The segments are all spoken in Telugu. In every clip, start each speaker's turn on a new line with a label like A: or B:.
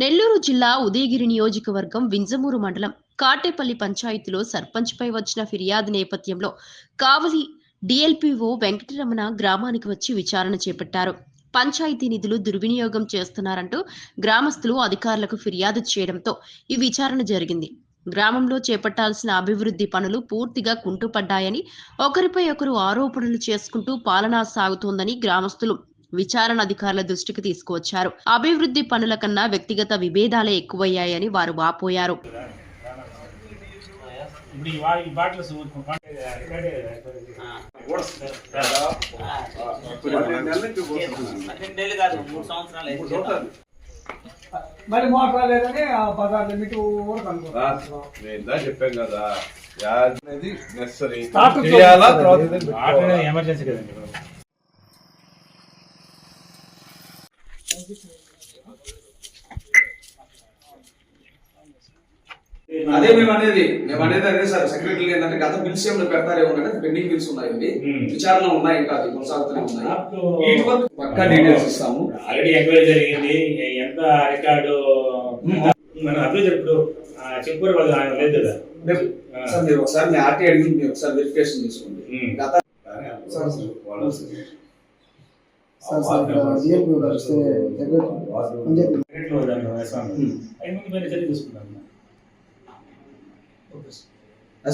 A: నెల్లూరు జిల్లా ఉదయగిరి నియోజకవర్గం వింజమూరు మండలం కాటేపల్లి పంచాయతీలో సర్పంచ్పై వచ్చిన ఫిర్యాదు నేపథ్యంలో కావలి డిఎల్పిఓ వెంకటరమణ గ్రామానికి వచ్చి విచారణ చేపట్టారు. పంచాయతీ నిధులు దుర్వినియోగం చేస్తున్నారంటూ గ్రామస్తులు అధికారులకు ఫిర్యాదు చేయడంతో ఈ విచారణ జరిగింది. గ్రామంలో చేపట్టాల్సిన అభివృద్ధి పనులు పూర్తిగా కుంటుపడ్డాయని, ఒకరిపై ఒకరు ఆరోపణలు చేసుకుంటూ పాలన సాగుతోందని గ్రామస్తులు విచారణ అధికారుల దృష్టికి తీసుకువచ్చారు. అభివృద్ధి పనుల కన్నా వ్యక్తిగత విభేదాలే ఎక్కువయ్యాయని వారు వాపోయారు.
B: మరి మోటార్ లేదని 16 లిమిట్
C: చెప్పాం కదా నెసరీ
D: ఎమర్జెన్సీ కదండి.
E: అదే మేము అనేది అదే సార్ సెక్రటరీ ఏంటంటే గత బిల్స్ ఏమైనా పెడతారేమో అంటే పెండింగ్ బిల్స్ ఉన్నాయండి, విచారణ ఉన్నాయి, ఇంకా అది కొనసాగుతూనే ఉన్నాయి. పక్కా డీటెయిల్స్ ఇస్తాము.
D: ఆల్రెడీ ఎంక్వైరీ జరిగింది. ఎంత రికార్డు మనం అభివృద్ధి ఇప్పుడు చెప్పారు వాళ్ళు ఆయన లేదు కదా
E: సార్. మీరు ఒకసారి మీ ఆర్టీ అడిగి మీరు ఒకసారి వెరిఫికేషన్ చేసుకోండి. గత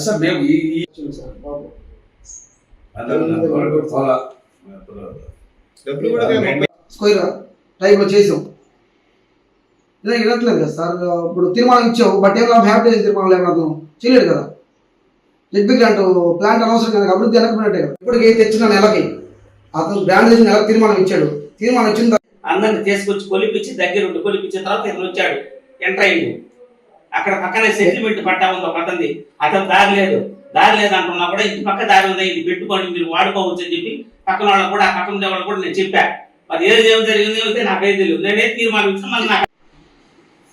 E: సార్ మేము
B: టైంలో చేసాం. ఇలా ఇవ్వట్లేదు కదా సార్. ఇప్పుడు తీర్మానం ఇచ్చావు, బట్ ఏం హ్యాపీ తీర్మానం ఏమన్నా చేయలేదు కదా. జెడ్బీ గ్రాంట్ ప్లాంట్ అనవసరం కదా, అభివృద్ధి వెనకపోయినట్టే కదా. ఇప్పటికి తెచ్చిన నెలకి అతను గ్రాంట్ తెచ్చిన నెలకు తీర్మానం ఇచ్చాడు. తీర్మానం ఇచ్చిన
F: అందరిని తీసుకొచ్చి కొలిపించి దగ్గర కొలిపించిన తర్వాత ఇతను వచ్చాడు, ఎంటర్ అయింది. అక్కడ పక్కనే సెటిల్మెంట్ పట్టా ఉంది ఒక అతను దారి లేదు అంటున్నా కూడా ఇంటి పక్క దారి ఉంది, ఇది పెట్టుకొని మీరు వాడుకోవచ్చు అని చెప్పి పక్కన వాళ్ళకు కూడా ఆ పక్కన వాళ్ళు కూడా నేను చెప్పా. మరి ఏది జరిగింది నాకైతే తెలియదు. నేనే తీర్మానం ఇచ్చిన మళ్ళీ